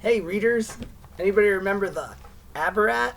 Hey readers, anybody remember the Abarat?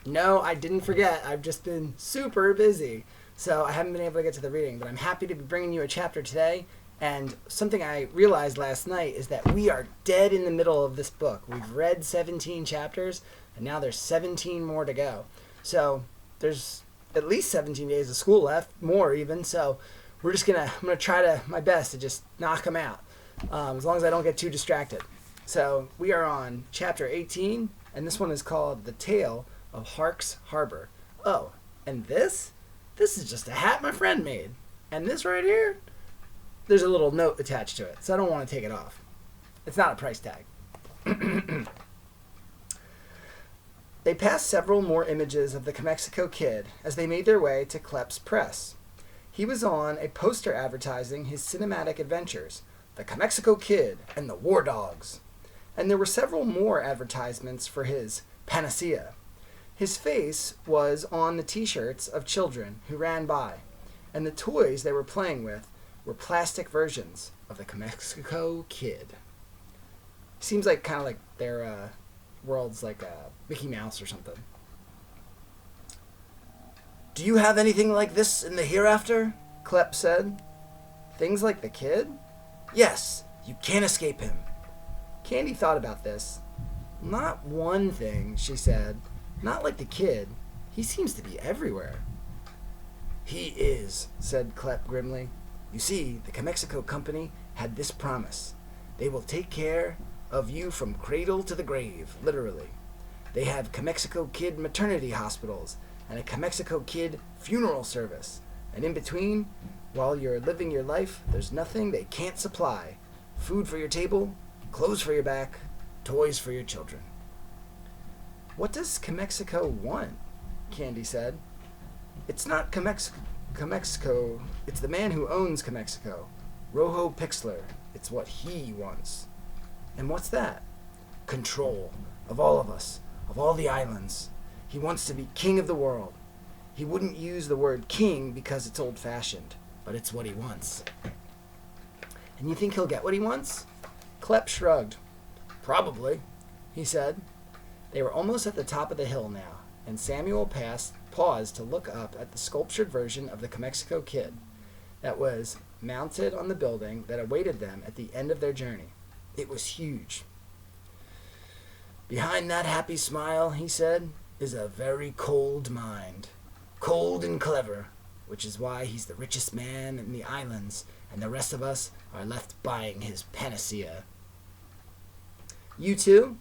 No, I didn't forget. I've just been super busy, so I haven't been able to get to the reading, but I'm happy to be bringing you a chapter today. And something I realized last night is that we are dead in the middle of this book. We've read 17 chapters, and now there's 17 more to go. So there's at least 17 days of school left, more even. So I'm gonna try my best to just knock them out, as long as I don't get too distracted. So we are on chapter 18, and this one is called The Tale of Hark's Harbor. Oh, and this is just a hat my friend made. And this right here, there's a little note attached to it, so I don't want to take it off. It's not a price tag. They passed several more images of the Comexico Kid as they made their way to Klepp's press. He was on a poster advertising his cinematic adventures, The Comexico Kid and the War Dogs. And there were several more advertisements for his panacea. His face was on the t-shirts of children who ran by, and the toys they were playing with were plastic versions of the Comexico Kid. Seems like kind of like their world's like Mickey Mouse or something. Do you have anything like this in the hereafter? Klepp said. Things like the kid? Yes, you can't escape him. Candy thought about this. Not one thing, she said. Not like the kid. He seems to be everywhere. He is, said Klepp grimly. You see, the Comexico Company had this promise. They will take care of you from cradle to the grave, literally. They have Comexico Kid maternity hospitals and a Comexico Kid funeral service. And in between, while you're living your life, there's nothing they can't supply. Food for your table, clothes for your back, toys for your children. What does Comexico want? Candy said. It's not Comexico, it's the man who owns Comexico, Rojo Pixler. It's what he wants. And what's that? Control of all of us, of all the islands. He wants to be king of the world. He wouldn't use the word king because it's old-fashioned, but it's what he wants. And you think he'll get what he wants? Klepp shrugged. Probably, he said. They were almost at the top of the hill now, and Samuel paused to look up at the sculptured version of the Comexico Kid that was mounted on the building that awaited them at the end of their journey. It was huge. Behind that happy smile, he said, is a very cold mind. Cold and clever, which is why he's the richest man in the islands, and the rest of us are left buying his panacea. You too?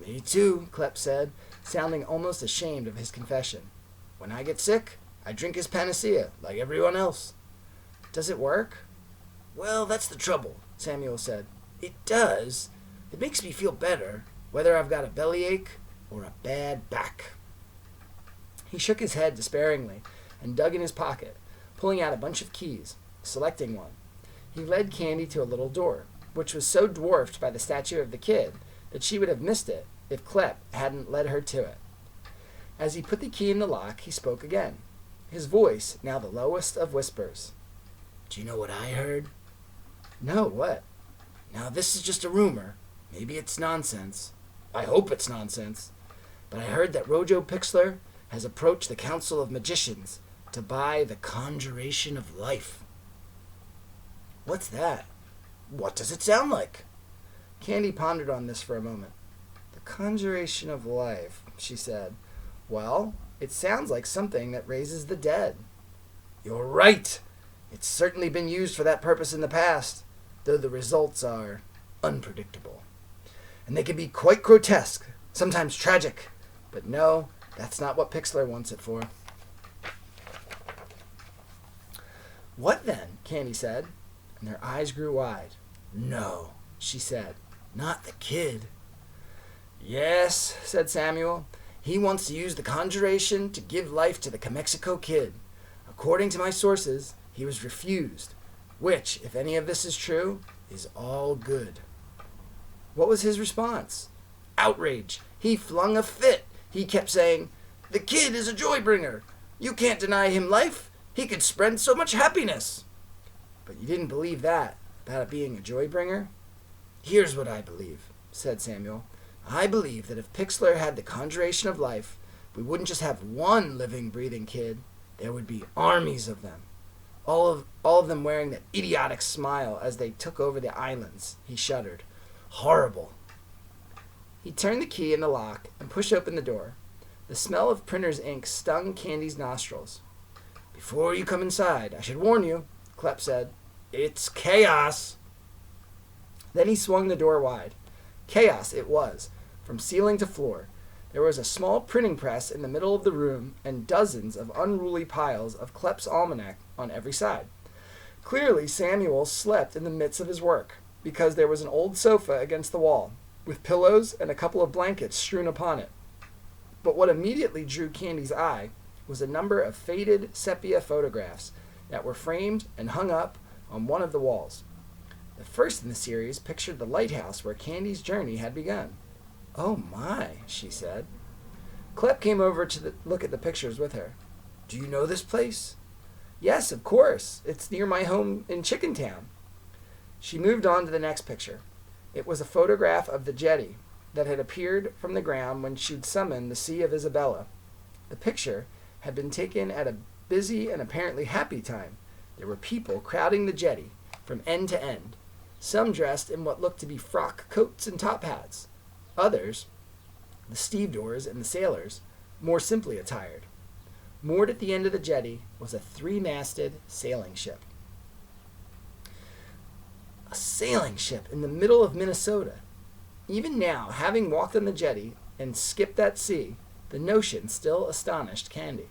Me too, Klepp said, sounding almost ashamed of his confession. When I get sick, I drink his panacea, like everyone else. Does it work? Well, that's the trouble, Samuel said. It does. It makes me feel better, whether I've got a bellyache or a bad back. He shook his head despairingly and dug in his pocket, pulling out a bunch of keys, selecting one. He led Candy to a little door, which was so dwarfed by the statue of the kid that she would have missed it if Klepp hadn't led her to it. As he put the key in the lock, he spoke again, his voice now the lowest of whispers. Do you know what I heard? No, what? Now, this is just a rumor. Maybe it's nonsense. I hope it's nonsense. But I heard that Rojo Pixler has approached the Council of Magicians to buy the Conjuration of Life. What's that? What does it sound like? Candy pondered on this for a moment. The Conjuration of Life, she said. Well, it sounds like something that raises the dead. You're right. It's certainly been used for that purpose in the past, though the results are unpredictable. And they can be quite grotesque, sometimes tragic. But no, that's not what Pixler wants it for. What then? Candy said, and their eyes grew wide. No, she said, not the kid. Yes, said Samuel. He wants to use the conjuration to give life to the Comexico Kid. According to my sources, he was refused, which, if any of this is true, is all good. What was his response? Outrage. He flung a fit. He kept saying, the kid is a joy bringer. You can't deny him life. He could spread so much happiness. But you didn't believe that, about it being a joy bringer? Here's what I believe. said Samuel. "I believe that if Pixlr had the conjuration of life, we wouldn't just have one living, breathing kid. There would be armies of them. All of them wearing that idiotic smile as they took over the islands." He shuddered. "Horrible." He turned the key in the lock and pushed open the door. The smell of printer's ink stung Candy's nostrils. "Before you come inside, I should warn you," Clep said. "It's chaos." Then he swung the door wide. Chaos it was, from ceiling to floor. There was a small printing press in the middle of the room and dozens of unruly piles of Klep's almanac on every side. Clearly, Samuel slept in the midst of his work, because there was an old sofa against the wall, with pillows and a couple of blankets strewn upon it. But what immediately drew Candy's eye was a number of faded sepia photographs that were framed and hung up on one of the walls. The first in the series pictured the lighthouse where Candy's journey had begun. "Oh my," she said. Clep came over to look at the pictures with her. "Do you know this place?" "Yes, of course. It's near my home in Chickentown." She moved on to the next picture. It was a photograph of the jetty that had appeared from the ground when she'd summoned the Sea of Isabella. The picture had been taken at a busy and apparently happy time. There were people crowding the jetty from end to end, some dressed in what looked to be frock coats and top hats. Others, the stevedores and the sailors, more simply attired. Moored at the end of the jetty was a three-masted sailing ship. A sailing ship in the middle of Minnesota. Even now, having walked on the jetty and skipped that sea, the notion still astonished Candy.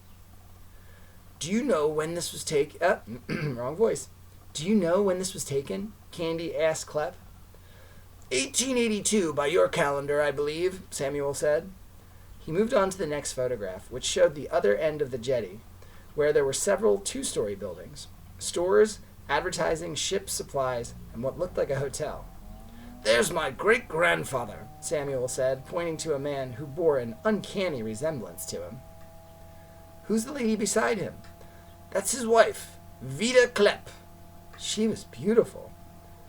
"Do you know when this was taken?" Wrong voice. "Do you know when this was taken?" Candy asked Clep. 1882 by your calendar, I believe," Samuel said. He moved on to the next photograph, which showed the other end of the jetty, where there were several two-story buildings, stores, advertising, ship supplies, and what looked like a hotel. "There's my great-grandfather," Samuel said, pointing to a man who bore an uncanny resemblance to him. "Who's the lady beside him?" "That's his wife, Vida Clep." She was beautiful.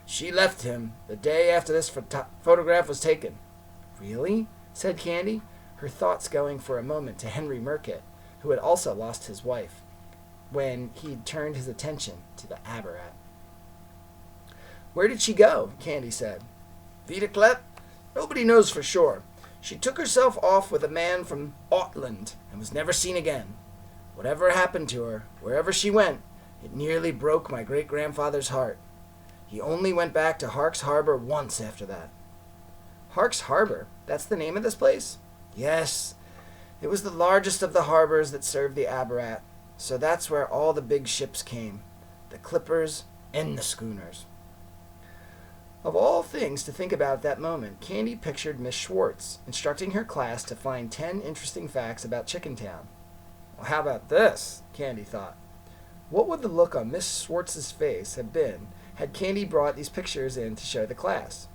"She left him the day after this photograph was taken." "Really?" said Candy, her thoughts going for a moment to Henry Murkett, who had also lost his wife, when he'd turned his attention to the Abarat. "Where did she go?" Candy said. "Vida Clep? Nobody knows for sure. She took herself off with a man from Autland and was never seen again. Whatever happened to her, wherever she went, it nearly broke my great-grandfather's heart. He only went back to Hark's Harbor once after that." "Hark's Harbor? That's the name of this place?" "Yes. It was the largest of the harbors that served the Abarat, so that's where all the big ships came, the clippers and the schooners." Of all things to think about at that moment, Candy pictured Miss Schwartz instructing her class to find 10 interesting facts about Chickentown. Well, how about this? Candy thought. What would the look on Miss Schwartz's face have been had Candy brought these pictures in to show the class?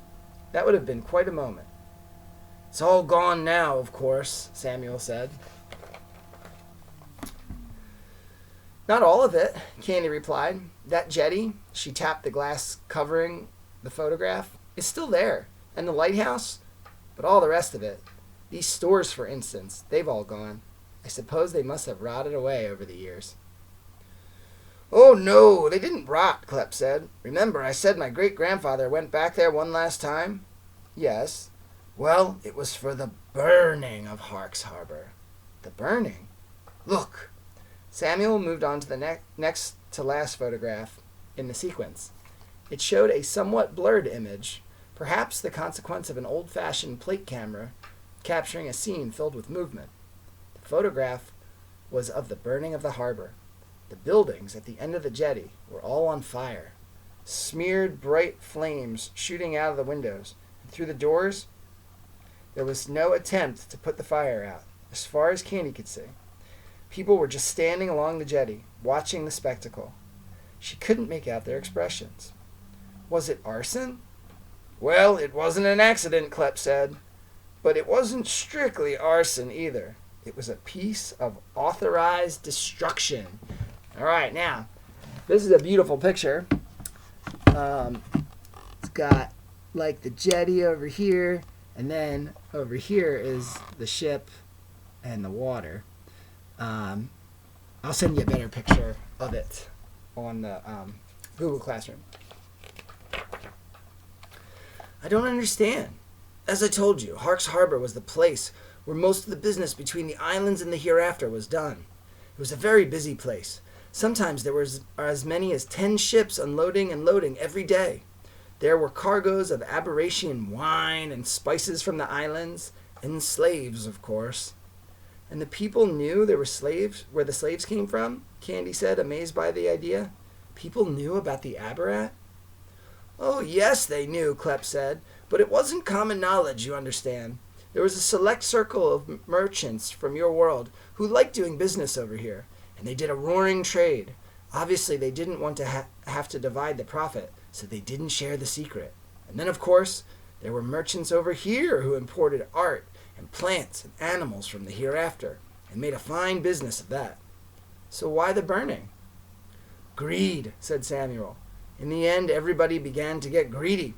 That would have been quite a moment. "It's all gone now, of course," Samuel said. "Not all of it," Candy replied. "That jetty," she tapped the glass covering the photograph, "is still there. And the lighthouse, but all the rest of it. These stores, for instance, they've all gone. I suppose they must have rotted away over the years." "Oh, no, they didn't rot," Clep said. "Remember, I said my great-grandfather went back there one last time?" "Yes." "Well, it was for the burning of Hark's Harbor." "The burning?" "Look." Samuel moved on to the next to last photograph in the sequence. It showed a somewhat blurred image, perhaps the consequence of an old-fashioned plate camera capturing a scene filled with movement. The photograph was of the burning of the harbor. The buildings at the end of the jetty were all on fire, smeared bright flames shooting out of the windows, and through the doors there was no attempt to put the fire out, as far as Candy could see. People were just standing along the jetty, watching the spectacle. She couldn't make out their expressions. Was it arson? "Well, it wasn't an accident," Clep said. "But it wasn't strictly arson either. It was a piece of authorized destruction." All right, now, this is a beautiful picture. It's got like the jetty over here, and then over here is the ship and the water. I'll send you a better picture of it on the Google Classroom. I don't understand. As I told you, Hark's Harbor was the place where most of the business between the islands and the hereafter was done. It was a very busy place. Sometimes there were as many as 10 ships unloading and loading every day. There were cargoes of Aberratian wine and spices from the islands, and slaves, of course. And the people knew there were slaves, where the slaves came from? Candy said, amazed by the idea. People knew about the Abarat? Oh, yes, they knew, Klepp said, but it wasn't common knowledge, you understand. There was a select circle of merchants from your world who liked doing business over here, and they did a roaring trade. Obviously, they didn't want to have to divide the profit, so they didn't share the secret. And then, of course, there were merchants over here who imported art and plants and animals from the hereafter, and made a fine business of that. So why the burning? Greed, said Samuel. In the end, everybody began to get greedy.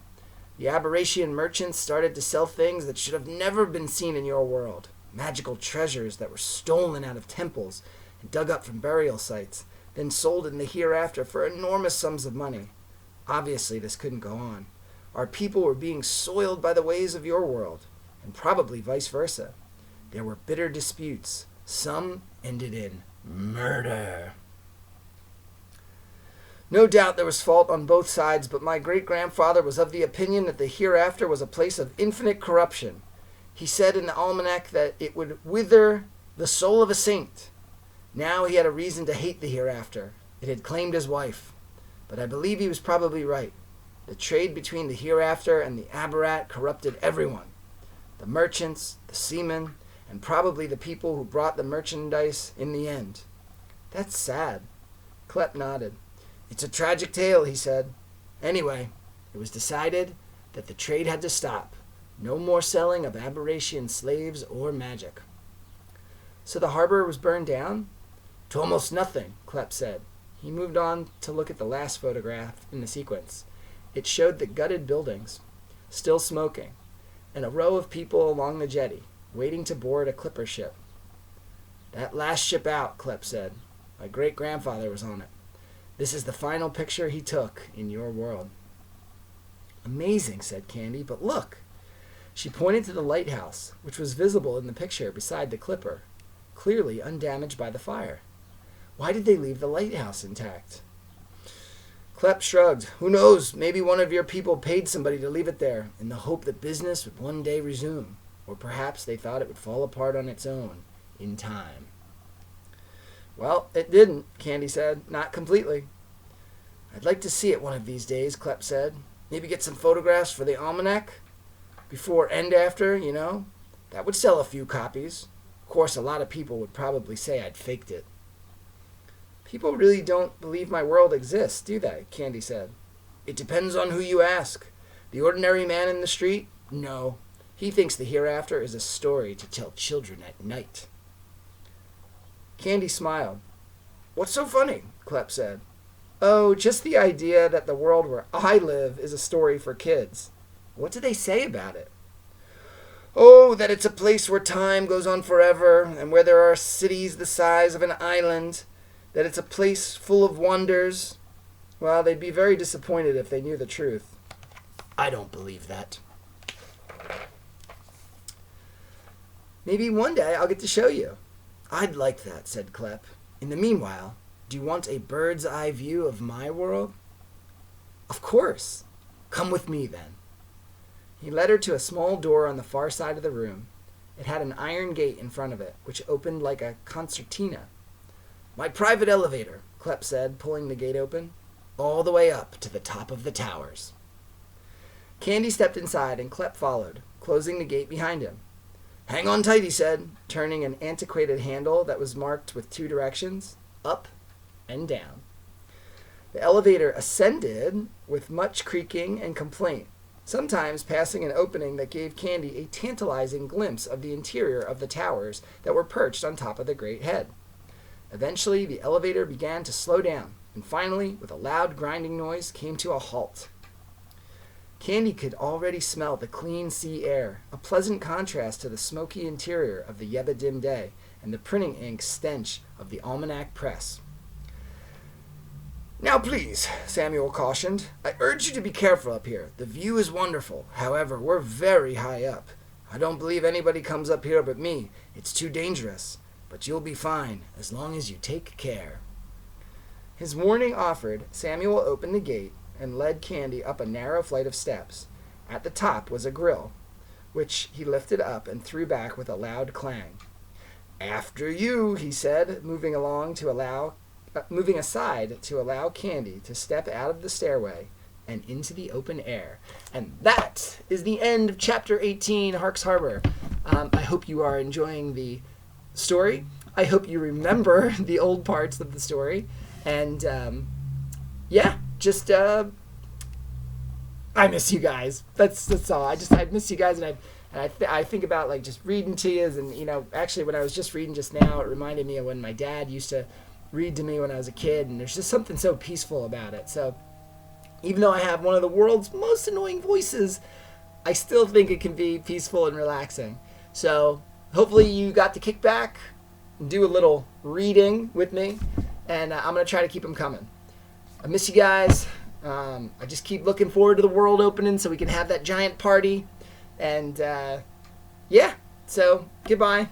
The Aberratian merchants started to sell things that should have never been seen in your world. Magical treasures that were stolen out of temples and dug up from burial sites, then sold in the hereafter for enormous sums of money. Obviously, this couldn't go on. Our people were being soiled by the ways of your world, and probably vice versa. There were bitter disputes. Some ended in murder. No doubt there was fault on both sides, but my great-grandfather was of the opinion that the hereafter was a place of infinite corruption. He said in the almanac that it would wither the soul of a saint. Now he had a reason to hate the hereafter. It had claimed his wife. But I believe he was probably right. The trade between the hereafter and the Abarat corrupted everyone. The merchants, the seamen, and probably the people who brought the merchandise in the end. That's sad. Klepp nodded. It's a tragic tale, he said. Anyway, it was decided that the trade had to stop. No more selling of Aberratian slaves or magic. So the harbor was burned down? To almost nothing, Klepp said. He moved on to look at the last photograph in the sequence. It showed the gutted buildings, still smoking, and a row of people along the jetty, waiting to board a clipper ship. That last ship out, Klepp said. My great-grandfather was on it. This is the final picture he took in your world. Amazing, said Candy, but look. She pointed to the lighthouse, which was visible in the picture beside the clipper, clearly undamaged by the fire. Why did they leave the lighthouse intact? Klepp shrugged. Who knows? Maybe one of your people paid somebody to leave it there in the hope that business would one day resume. Or perhaps they thought it would fall apart on its own in time. Well, it didn't, Candy said. Not completely. I'd like to see it one of these days, Klepp said. Maybe get some photographs for the almanac. Before and after, you know. That would sell a few copies. Of course, a lot of people would probably say I'd faked it. People really don't believe my world exists, do they? Candy said. It depends on who you ask. The ordinary man in the street? No. He thinks the hereafter is a story to tell children at night. Candy smiled. What's so funny? Klepp said. Oh, just the idea that the world where I live is a story for kids. What do they say about it? Oh, that it's a place where time goes on forever, and where there are cities the size of an island, that it's a place full of wonders. Well, they'd be very disappointed if they knew the truth. I don't believe that. Maybe one day I'll get to show you. I'd like that, said Klepp. In the meanwhile, do you want a bird's eye view of my world? Of course. Come with me, then. He led her to a small door on the far side of the room. It had an iron gate in front of it, which opened like a concertina. My private elevator, Klepp said, pulling the gate open, all the way up to the top of the towers. Candy stepped inside, and Klepp followed, closing the gate behind him. Hang on tight, he said, turning an antiquated handle that was marked with 2 directions, up and down. The elevator ascended with much creaking and complaint, sometimes passing an opening that gave Candy a tantalizing glimpse of the interior of the towers that were perched on top of the great head. Eventually, the elevator began to slow down, and finally, with a loud grinding noise, came to a halt. Candy could already smell the clean sea air, a pleasant contrast to the smoky interior of the Yeba Dim Day and the printing ink stench of the almanac press. "Now please," Samuel cautioned, "I urge you to be careful up here. The view is wonderful. However, we're very high up. I don't believe anybody comes up here but me. It's too dangerous. But you'll be fine, as long as you take care." His warning offered, Samuel opened the gate and led Candy up a narrow flight of steps. At the top was a grill, which he lifted up and threw back with a loud clang. "After you," he said, moving aside to allow Candy to step out of the stairway and into the open air. And that is the end of Chapter 18, Hark's Harbor. I hope you are enjoying the story. I hope you remember the old parts of the story. And, I miss you guys. That's all. I miss you guys, and I think about like just reading to you, and actually when I was just reading just now, it reminded me of when my dad used to read to me when I was a kid, and there's just something so peaceful about it. So even though I have one of the world's most annoying voices, I still think it can be peaceful and relaxing. So hopefully you got to kick back and do a little reading with me, and I'm going to try to keep them coming. I miss you guys. I just keep looking forward to the world opening so we can have that giant party. And, so goodbye.